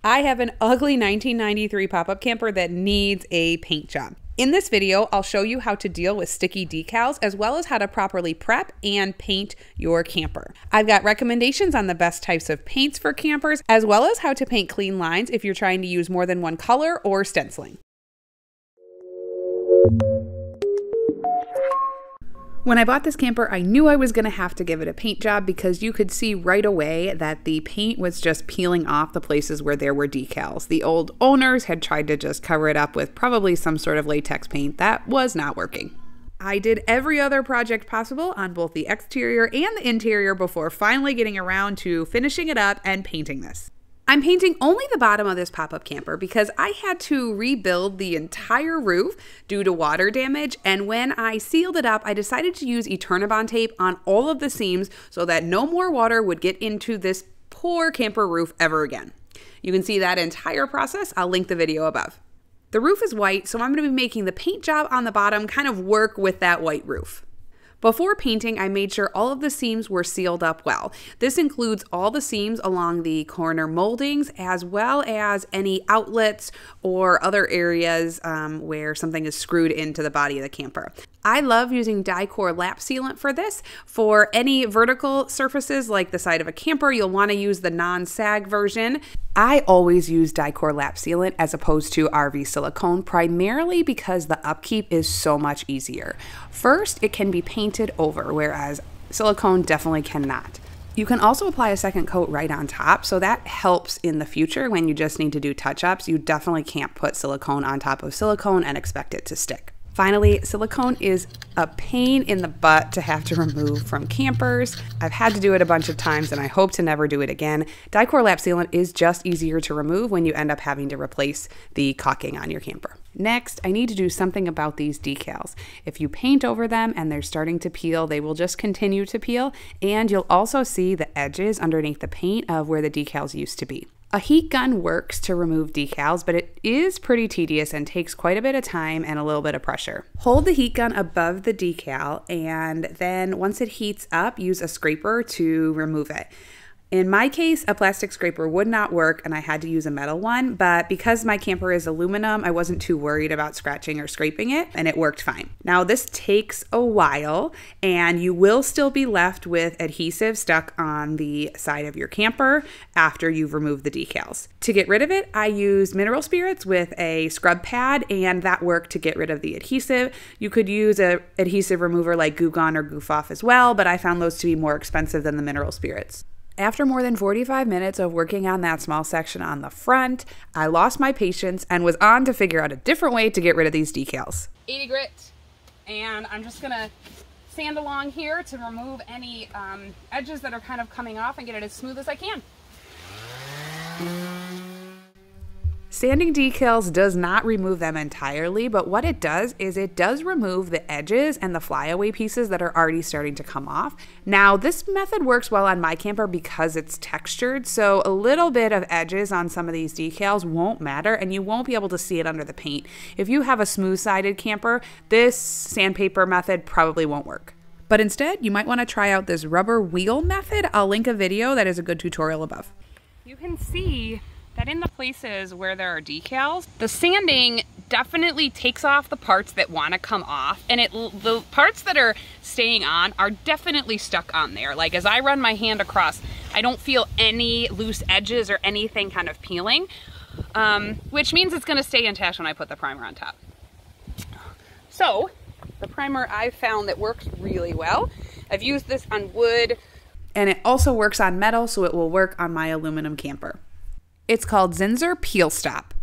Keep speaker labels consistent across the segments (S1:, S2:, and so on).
S1: I have an ugly 1993 pop-up camper that needs a paint job. In this video, I'll show you how to deal with sticky decals as well as how to properly prep and paint your camper. I've got recommendations on the best types of paints for campers as well as how to paint clean lines if you're trying to use more than one color or stenciling. When I bought this camper, I knew I was going to have to give it a paint job because you could see right away that the paint was just peeling off the places where there were decals. The old owners had tried to just cover it up with probably some sort of latex paint that was not working. I did every other project possible on both the exterior and the interior before finally getting around to finishing it up and painting this. I'm painting only the bottom of this pop-up camper because I had to rebuild the entire roof due to water damage, and when I sealed it up, I decided to use Eternabond tape on all of the seams so that no more water would get into this poor camper roof ever again. You can see that entire process. I'll link the video above. The roof is white, so I'm going to be making the paint job on the bottom kind of work with that white roof. Before painting, I made sure all of the seams were sealed up well. This includes all the seams along the corner moldings as well as any outlets or other areas where something is screwed into the body of the camper. I love using Dicor lap sealant for this. For any vertical surfaces like the side of a camper, you'll want to use the non-sag version. I always use Dicor lap sealant as opposed to RV silicone, primarily because the upkeep is so much easier. First, it can be painted over, whereas silicone definitely cannot. You can also apply a second coat right on top, so that helps in the future when you just need to do touch-ups. You definitely can't put silicone on top of silicone and expect it to stick. Finally, silicone is a pain in the butt to have to remove from campers. I've had to do it a bunch of times and I hope to never do it again. Dicor lap sealant is just easier to remove when you end up having to replace the caulking on your camper. Next, I need to do something about these decals. If you paint over them and they're starting to peel, they will just continue to peel, and you'll also see the edges underneath the paint of where the decals used to be. A heat gun works to remove decals, but it is pretty tedious and takes quite a bit of time and a little bit of pressure. Hold the heat gun above the decal, and then once it heats up, use a scraper to remove it. In my case, a plastic scraper would not work and I had to use a metal one, but because my camper is aluminum, I wasn't too worried about scratching or scraping it, and it worked fine. Now this takes a while and you will still be left with adhesive stuck on the side of your camper after you've removed the decals. To get rid of it, I used mineral spirits with a scrub pad, and that worked to get rid of the adhesive. You could use an adhesive remover like Goo Gone or Goof Off as well, but I found those to be more expensive than the mineral spirits. After more than 45 minutes of working on that small section on the front, I lost my patience and was on to figure out a different way to get rid of these decals.
S2: 80 grit, and I'm just gonna sand along here to remove any edges that are kind of coming off and get it as smooth as I can.
S1: Sanding decals does not remove them entirely, but what it does is it does remove the edges and the flyaway pieces that are already starting to come off. Now, this method works well on my camper because it's textured, so a little bit of edges on some of these decals won't matter and you won't be able to see it under the paint. If you have a smooth-sided camper, this sandpaper method probably won't work. But instead, you might want to try out this rubber wheel method. I'll link a video that is a good tutorial above.
S2: You can see that in the places where there are decals, the sanding definitely takes off the parts that want to come off, and the parts that are staying on are definitely stuck on there. Like as I run my hand across, I don't feel any loose edges or anything kind of peeling, which means it's going to stay intact when I put the primer on top. So the primer I've found that works really well. I've used this on wood,
S1: and it also works on metal, so it will work on my aluminum camper. It's called Zinsser Peel Stop.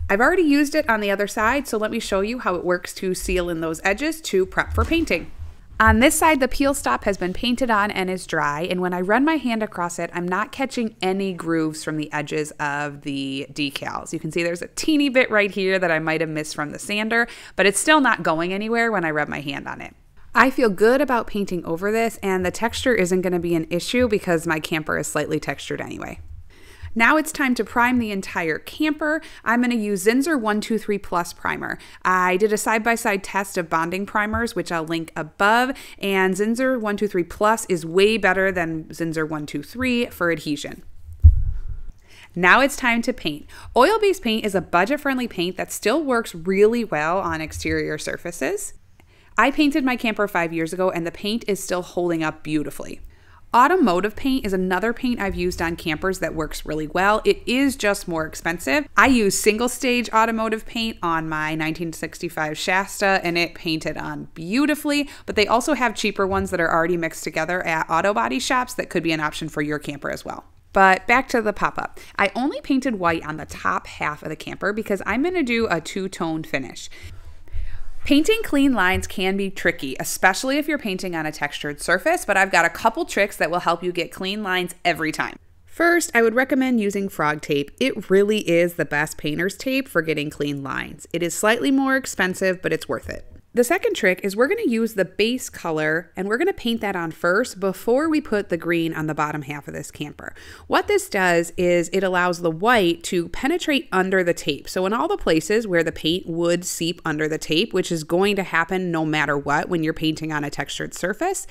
S1: I've already used it on the other side, so let me show you how it works to seal in those edges to prep for painting. On this side, the peel stop has been painted on and is dry, and when I run my hand across it, I'm not catching any grooves from the edges of the decals. You can see there's a teeny bit right here that I might have missed from the sander, but it's still not going anywhere when I rub my hand on it. I feel good about painting over this, and the texture isn't going to be an issue because my camper is slightly textured anyway. Now it's time to prime the entire camper. I'm going to use Zinsser 123 Plus primer. I did a side-by-side test of bonding primers, which I'll link above, and Zinsser 123 Plus is way better than Zinsser 123 for adhesion. Now it's time to paint. Oil-based paint is a budget-friendly paint that still works really well on exterior surfaces. I painted my camper 5 years ago and the paint is still holding up beautifully. Automotive paint is another paint I've used on campers that works really well. It is just more expensive. I use single stage automotive paint on my 1965 Shasta and it painted on beautifully, but they also have cheaper ones that are already mixed together at auto body shops that could be an option for your camper as well. But back to the pop-up. I only painted white on the top half of the camper because I'm going to do a two-tone finish. Painting clean lines can be tricky, especially if you're painting on a textured surface, but I've got a couple tricks that will help you get clean lines every time. First, I would recommend using frog tape. It really is the best painter's tape for getting clean lines. It is slightly more expensive, but it's worth it. The second trick is we're going to use the base color and we're going to paint that on first before we put the green on the bottom half of this camper. What this does is it allows the white to penetrate under the tape. So in all the places where the paint would seep under the tape, which is going to happen no matter what when you're painting on a textured surface,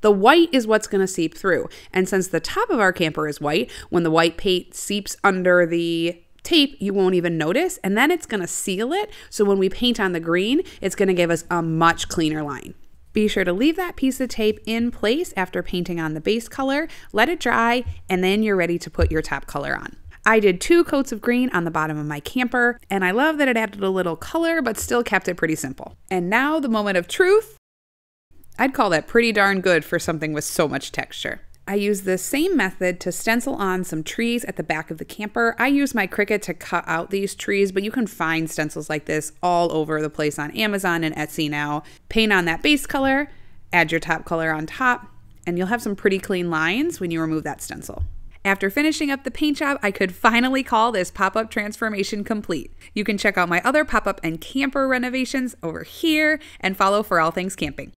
S1: the white is what's going to seep through. And since the top of our camper is white, when the white paint seeps under the tape, you won't even notice, and then it's going to seal it, so when we paint on the green, it's going to give us a much cleaner line. Be sure to leave that piece of tape in place after painting on the base color, let it dry, and then you're ready to put your top color on. I did 2 coats of green on the bottom of my camper, and I love that it added a little color, but still kept it pretty simple. And now the moment of truth. I'd call that pretty darn good for something with so much texture. I use the same method to stencil on some trees at the back of the camper. I use my Cricut to cut out these trees, but you can find stencils like this all over the place on Amazon and Etsy now. Paint on that base color, add your top color on top, and you'll have some pretty clean lines when you remove that stencil. After finishing up the paint job, I could finally call this pop-up transformation complete. You can check out my other pop-up and camper renovations over here and follow for all things camping.